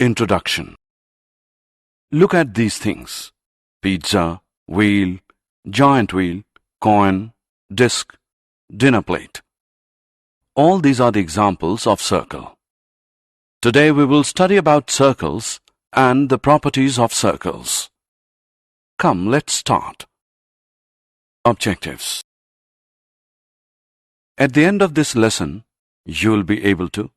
Introduction. Look at these things: pizza, wheel, giant wheel, coin, disc, dinner plate. All these are the examples of circle. Today we will study about circles and the properties of circles. Come, let's start. Objectives. At the end of this lesson, you will be able to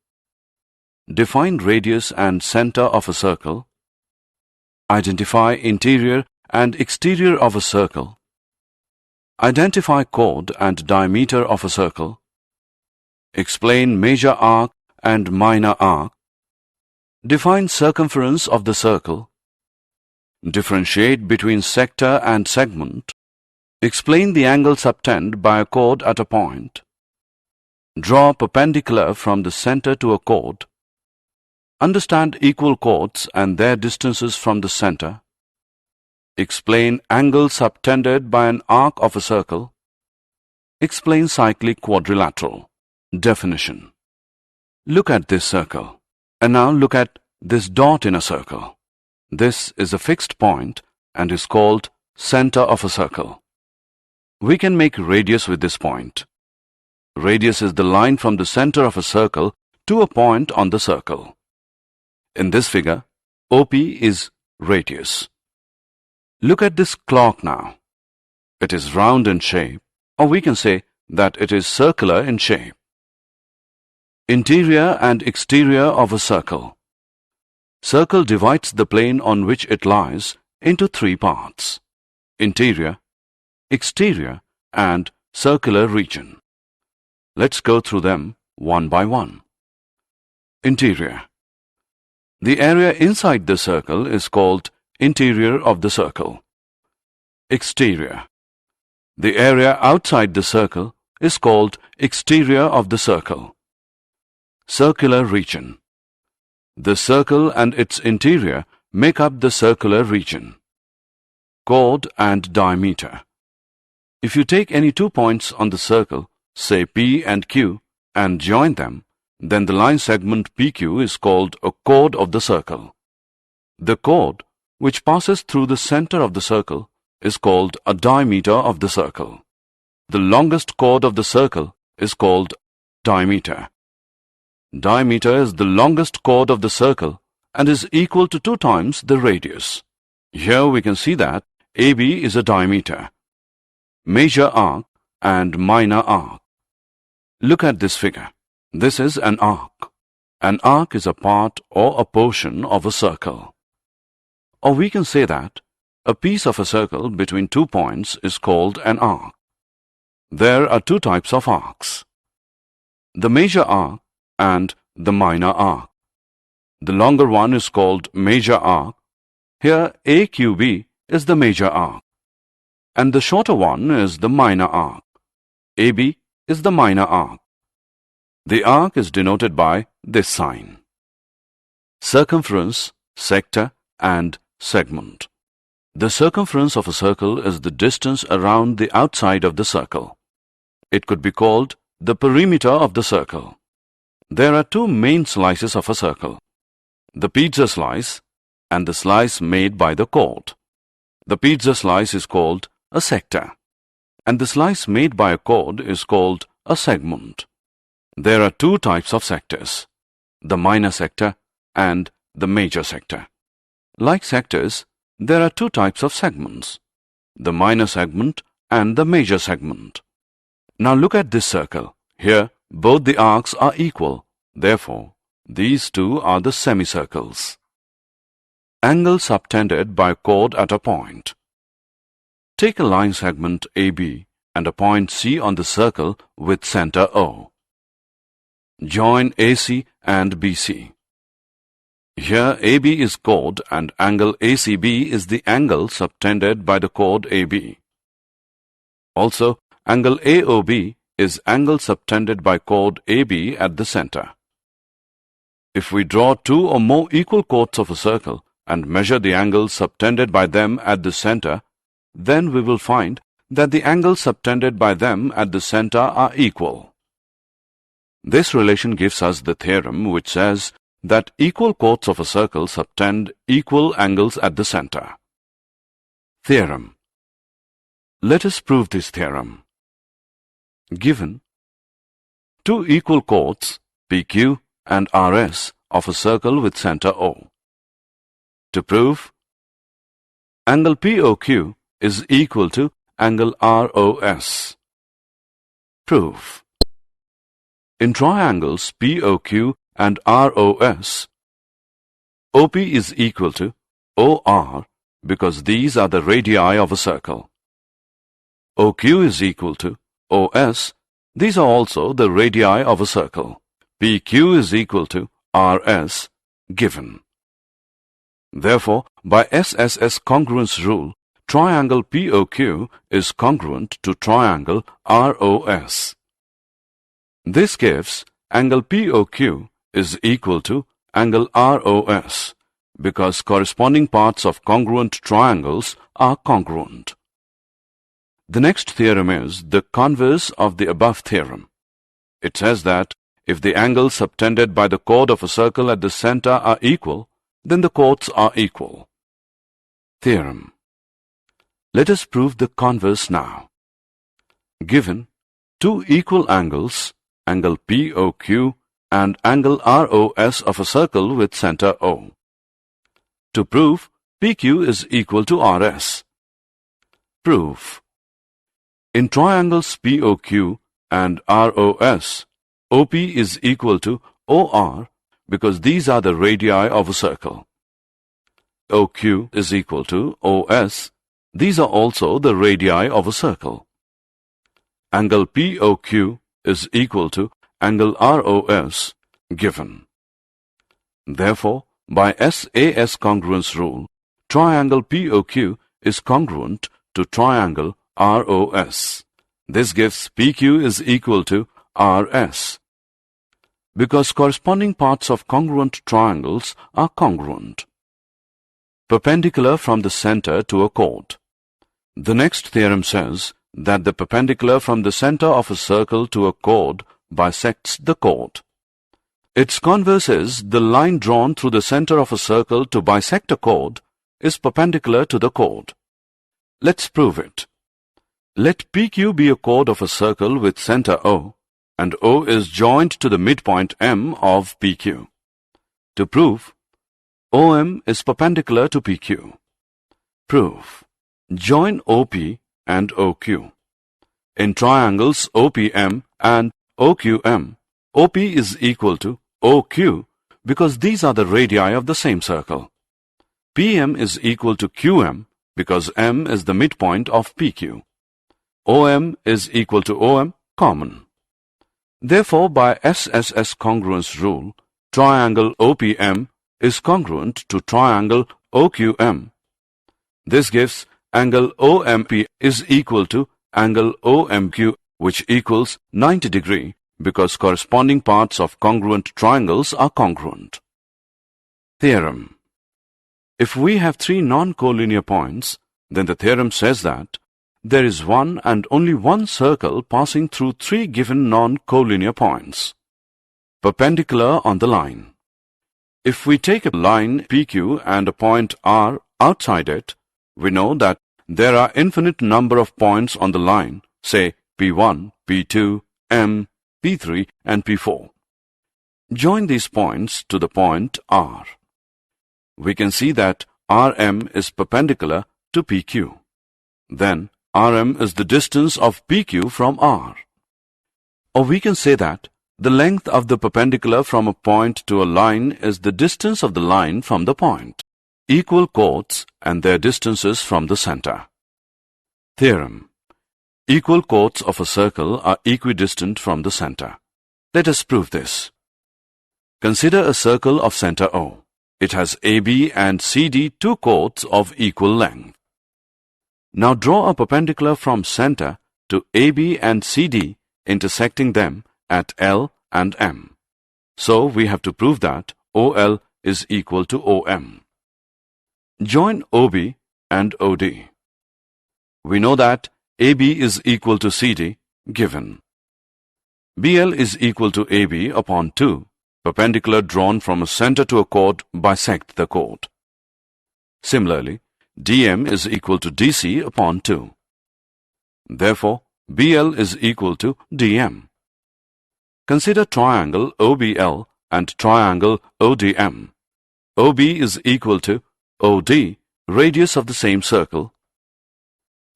define radius and center of a circle, identify interior and exterior of a circle, identify chord and diameter of a circle, explain major arc and minor arc, define circumference of the circle, differentiate between sector and segment, explain the angle subtended by a chord at a point, draw perpendicular from the center to a chord, understand equal chords and their distances from the center, explain angle subtended by an arc of a circle, explain cyclic quadrilateral. Definition. Look at this circle, and now look at this dot in a circle. This is a fixed point and is called center of a circle. We can make radius with this point. Radius is the line from the center of a circle to a point on the circle. In this figure, OP is radius. Look at this clock now. It is round in shape, or we can say that it is circular in shape. Interior and exterior of a circle. Circle divides the plane on which it lies into three parts: interior, exterior, and circular region. Let's go through them one by one. Interior. The area inside the circle is called interior of the circle. Exterior. The area outside the circle is called exterior of the circle. Circular region. The circle and its interior make up the circular region. Chord and diameter. If you take any 2 points on the circle, say P and Q, and join them, then the line segment PQ is called a chord of the circle. The chord, which passes through the center of the circle, is called a diameter of the circle. The longest chord of the circle is called diameter. Diameter is the longest chord of the circle and is equal to 2 times the radius. Here we can see that AB is a diameter. Major arc and minor arc. Look at this figure. This is an arc. An arc is a part or a portion of a circle. Or we can say that a piece of a circle between 2 points is called an arc. There are 2 types of arcs: the major arc and the minor arc. The longer one is called major arc. Here AQB is the major arc, and the shorter one is the minor arc. AB is the minor arc. The arc is denoted by this sign: circumference, sector, and segment. The circumference of a circle is the distance around the outside of the circle. It could be called the perimeter of the circle. There are 2 main slices of a circle: the pizza slice and the slice made by the chord. The pizza slice is called a sector, and the slice made by a chord is called a segment. There are 2 types of sectors: the minor sector and the major sector. Like sectors, there are 2 types of segments: the minor segment and the major segment. Now look at this circle. Here, both the arcs are equal. Therefore, these 2 are the semicircles. Angle subtended by chord at a point. Take a line segment AB and a point C on the circle with center O. Join AC and BC. Here AB is chord and angle ACB is the angle subtended by the chord AB. Also, angle AOB is angle subtended by chord AB at the center. If we draw 2 or more equal chords of a circle and measure the angles subtended by them at the center, then we will find that the angles subtended by them at the center are equal. This relation gives us the theorem which says that equal chords of a circle subtend equal angles at the center. Theorem. Let us prove this theorem. Given two equal chords PQ and RS of a circle with center O. To prove, angle POQ is equal to angle ROS. Proof. In triangles POQ and ROS, OP is equal to OR because these are the radii of a circle. OQ is equal to OS. These are also the radii of a circle. PQ is equal to RS given. Therefore, by SSS congruence rule, triangle POQ is congruent to triangle ROS. This gives angle POQ is equal to angle ROS because corresponding parts of congruent triangles are congruent. The next theorem is the converse of the above theorem. It says that if the angles subtended by the chord of a circle at the center are equal, then the chords are equal. Theorem. Let us prove the converse now. Given two equal angles, angle POQ and angle ROS of a circle with center O. To prove, PQ is equal to RS. Proof. In triangles POQ and ROS, OP is equal to OR because these are the radii of a circle. OQ is equal to OS. These are also the radii of a circle. Angle POQ is equal to angle ROS given. Therefore, by SAS congruence rule, triangle POQ is congruent to triangle ROS. This gives PQ is equal to RS. Because corresponding parts of congruent triangles are congruent. Perpendicular from the center to a chord. The next theorem says that the perpendicular from the center of a circle to a chord bisects the chord. Its converse is the line drawn through the center of a circle to bisect a chord is perpendicular to the chord. Let's prove it. Let PQ be a chord of a circle with center O, and O is joined to the midpoint M of PQ. To prove, OM is perpendicular to PQ. Proof. Join OP and OQ. In triangles OPM and OQM, OP is equal to OQ because these are the radii of the same circle. PM is equal to QM because M is the midpoint of PQ. OM is equal to OM common. Therefore, by SSS congruence rule, triangle OPM is congruent to triangle OQM. This gives angle OMP is equal to angle OMQ, which equals 90 degrees because corresponding parts of congruent triangles are congruent. Theorem. If we have three non-collinear points, then the theorem says that there is one and only one circle passing through three given non-collinear points, perpendicular on the line. If we take a line PQ and a point R outside it, we know that there are infinite number of points on the line, say P1, P2, M, P3 and P4. Join these points to the point R. We can see that RM is perpendicular to PQ. Then RM is the distance of PQ from R. Or we can say that the length of the perpendicular from a point to a line is the distance of the line from the point. Equal chords and their distances from the center. Theorem. Equal chords of a circle are equidistant from the center. Let us prove this. Consider a circle of center O. It has AB and CD two chords of equal length. Now draw a perpendicular from center to AB and CD, intersecting them at L and M. So we have to prove that OL is equal to OM. Join OB and OD. We know that AB is equal to CD given. BL is equal to AB upon 2 perpendicular drawn from a center to a chord bisect the chord. Similarly, DM is equal to DC upon 2. Therefore, BL is equal to DM. Consider triangle OBL and triangle ODM. OB is equal to OD, radius of the same circle.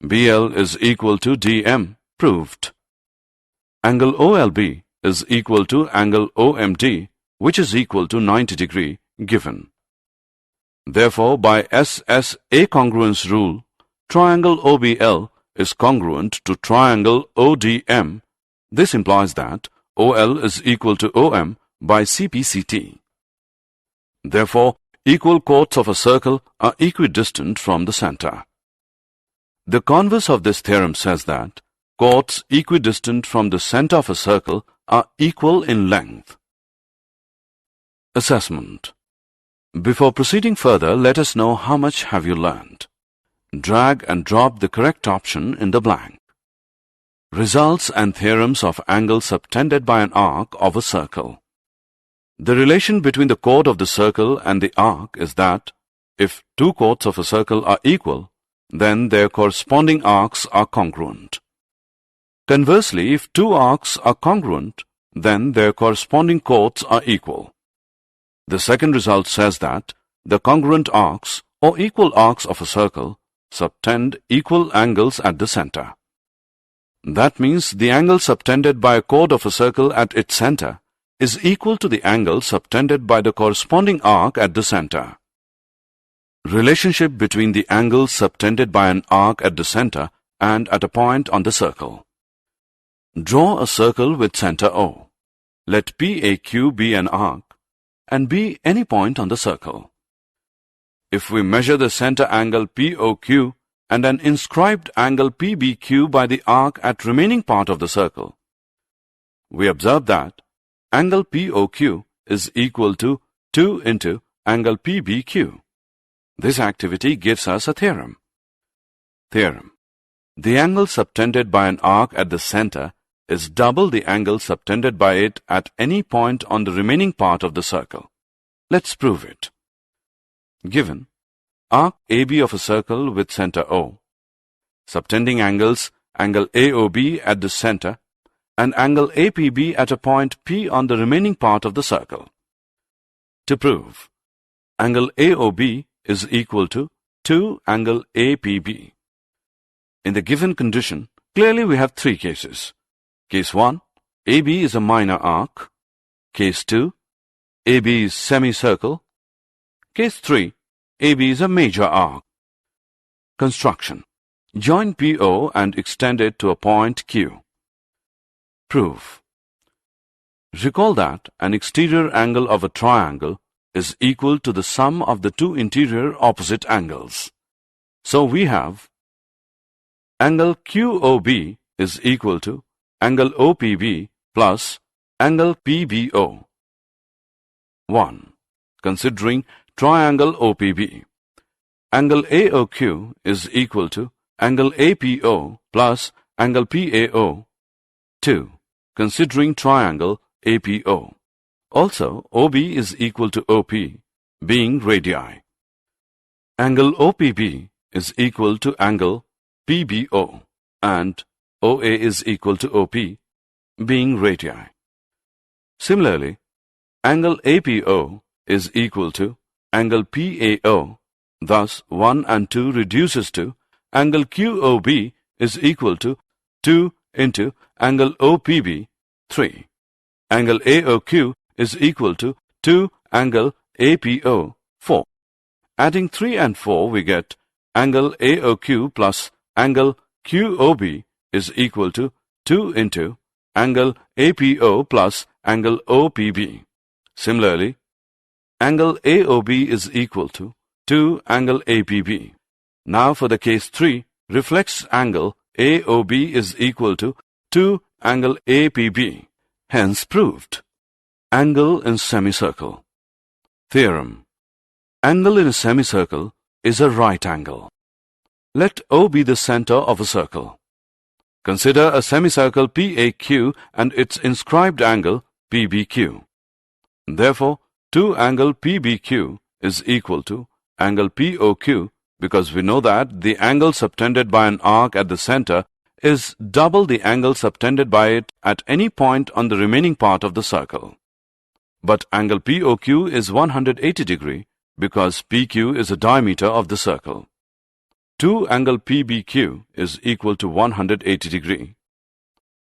BL is equal to DM, proved. Angle OLB is equal to angle OMD, which is equal to 90 degree, given. Therefore, by SSA congruence rule, triangle OBL is congruent to triangle ODM. This implies that OL is equal to OM by CPCT. Therefore, equal chords of a circle are equidistant from the center. The converse of this theorem says that chords equidistant from the center of a circle are equal in length. Assessment. Before proceeding further, let us know how much have you learned. Drag and drop the correct option in the blank. Results and theorems of angles subtended by an arc of a circle. The relation between the chord of the circle and the arc is that if two chords of a circle are equal, then their corresponding arcs are congruent. Conversely, if two arcs are congruent, then their corresponding chords are equal. The second result says that the congruent arcs or equal arcs of a circle subtend equal angles at the center. That means the angle subtended by a chord of a circle at its center is equal to the angle subtended by the corresponding arc at the center. Relationship between the angles subtended by an arc at the center and at a point on the circle. Draw a circle with center O. Let PAQ be an arc and be any point on the circle. If we measure the center angle POQ and an inscribed angle PBQ by the arc at remaining part of the circle, we observe that angle POQ is equal to 2 into angle PBQ. This activity gives us a theorem. Theorem. The angle subtended by an arc at the center is double the angle subtended by it at any point on the remaining part of the circle. Let's prove it. Given arc AB of a circle with center O, subtending angles angle AOB at the center and angle APB at a point P on the remaining part of the circle. To prove, angle AOB is equal to 2 angle APB. In the given condition, clearly we have three cases. Case 1, AB is a minor arc. Case 2, AB is semicircle. Case 3, AB is a major arc. Construction. Join PO and extend it to a point Q. Proof. Recall that an exterior angle of a triangle is equal to the sum of the two interior opposite angles. So we have angle QOB is equal to angle OPB plus angle PBO. 1. Considering triangle OPB, angle AOQ is equal to angle APO plus angle PAO. 2. Considering triangle APO. Also, OB is equal to OP, being radii. Angle OPB is equal to angle PBO, and OA is equal to OP, being radii. Similarly, angle APO is equal to angle PAO, thus 1 and 2 reduces to angle QOB is equal to 2 into angle OPB, 3. Angle AOQ is equal to 2 angle APO, 4. Adding 3 and 4, we get angle AOQ plus angle QOB is equal to 2 into angle APO plus angle OPB. Similarly, angle AOB is equal to 2 angle APB. Now for the case 3, reflex angle AOB is equal to 2 angle APB. Hence proved. Angle in semicircle. Theorem. Angle in a semicircle is a right angle. Let O be the center of a circle. Consider a semicircle PAQ and its inscribed angle PBQ. Therefore, 2 angle PBQ is equal to angle POQ, because we know that the angle subtended by an arc at the center is double the angle subtended by it at any point on the remaining part of the circle. But angle POQ is 180 degree because PQ is the diameter of the circle. 2 angle PBQ is equal to 180 degree.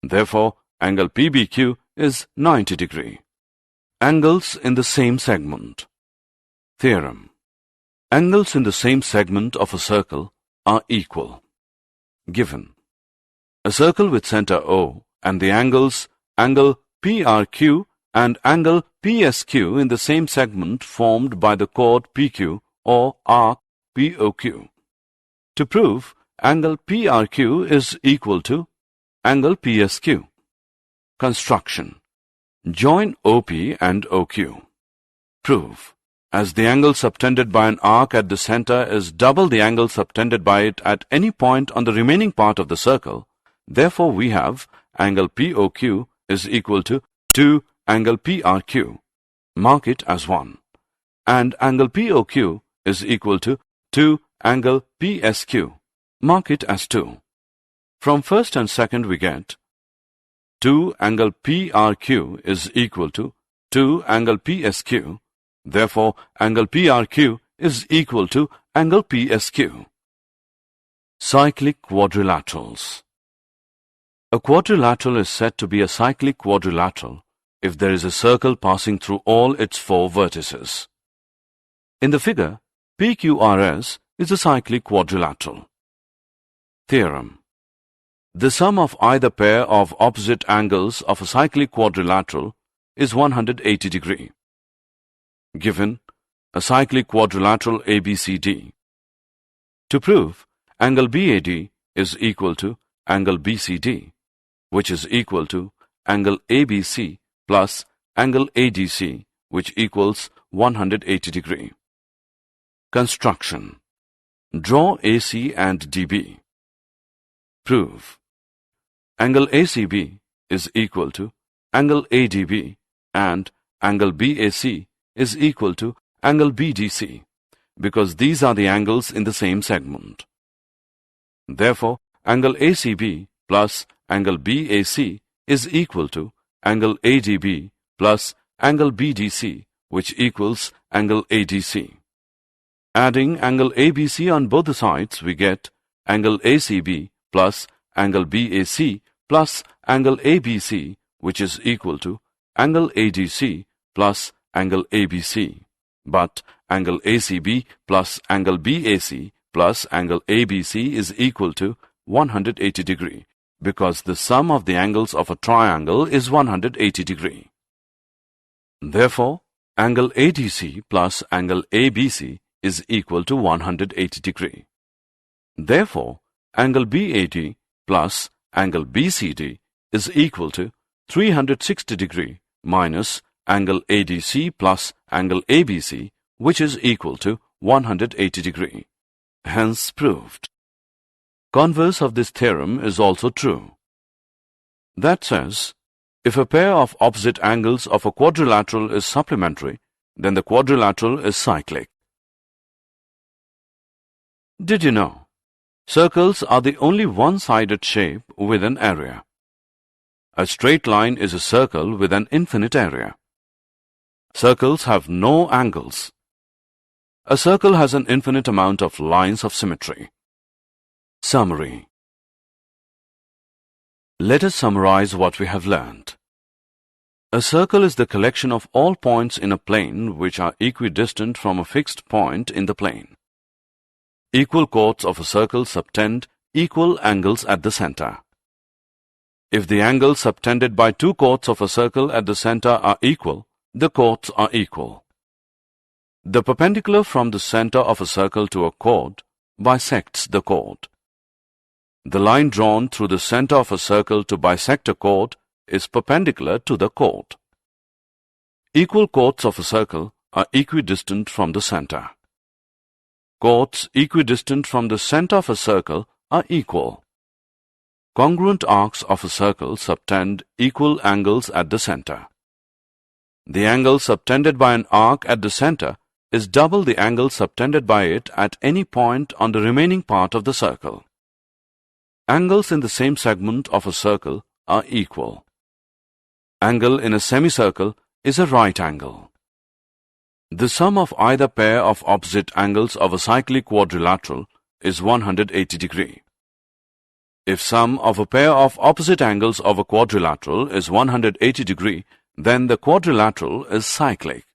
Therefore, angle PBQ is 90 degree. Angles in the same segment. Theorem. Angles in the same segment of a circle are equal. Given. A circle with center O and the angles angle PRQ and angle PSQ in the same segment formed by the chord PQ or arc POQ. To prove, angle PRQ is equal to angle PSQ. Construction. Join OP and OQ. Prove. As the angle subtended by an arc at the center is double the angle subtended by it at any point on the remaining part of the circle, therefore we have angle POQ is equal to 2 angle PRQ. Mark it as 1. And angle POQ is equal to 2 angle PSQ. Mark it as 2. From first and second we get 2 angle PRQ is equal to 2 angle PSQ. Therefore, angle PRQ is equal to angle PSQ. Cyclic quadrilaterals. A quadrilateral is said to be a cyclic quadrilateral if there is a circle passing through all its 4 vertices. In the figure, PQRS is a cyclic quadrilateral. Theorem. The sum of either pair of opposite angles of a cyclic quadrilateral is 180 degree. Given a cyclic quadrilateral ABCD. To prove, angle BAD is equal to angle BCD, which is equal to angle ABC plus angle ADC, which equals 180 degree. Construction. Draw AC and DB. Prove. Angle ACB is equal to angle ADB and angle BAC is equal to angle BDC, because these are the angles in the same segment. Therefore, angle ACB plus angle BAC is equal to angle ADB plus angle BDC, which equals angle ADC. Adding angle ABC on both the sides, we get angle ACB plus angle BAC plus angle ABC, which is equal to angle ADC plus angle ABC. But angle ACB plus angle BAC plus angle ABC is equal to 180 degree, because the sum of the angles of a triangle is 180 degree. Therefore, angle ADC plus angle ABC is equal to 180 degree. Therefore, angle BAD plus angle BCD is equal to 360 degree minus angle ADC plus angle ABC, which is equal to 180 degree. Hence proved. Converse of this theorem is also true. That says, if a pair of opposite angles of a quadrilateral is supplementary, then the quadrilateral is cyclic. Did you know? Circles are the only one-sided shape with an area. A straight line is a circle with an infinite area. Circles have no angles. A circle has an infinite amount of lines of symmetry. Summary. Let us summarize what we have learned. A circle is the collection of all points in a plane which are equidistant from a fixed point in the plane. Equal chords of a circle subtend equal angles at the center. If the angles subtended by 2 chords of a circle at the center are equal, the chords are equal. The perpendicular from the center of a circle to a chord bisects the chord. The line drawn through the center of a circle to bisect a chord is perpendicular to the chord. Equal chords of a circle are equidistant from the center. Chords equidistant from the center of a circle are equal. Congruent arcs of a circle subtend equal angles at the center. The angle subtended by an arc at the center is double the angle subtended by it at any point on the remaining part of the circle. Angles in the same segment of a circle are equal. Angle in a semicircle is a right angle. The sum of either pair of opposite angles of a cyclic quadrilateral is 180 degree. If sum of a pair of opposite angles of a quadrilateral is 180 degree, then the quadrilateral is cyclic.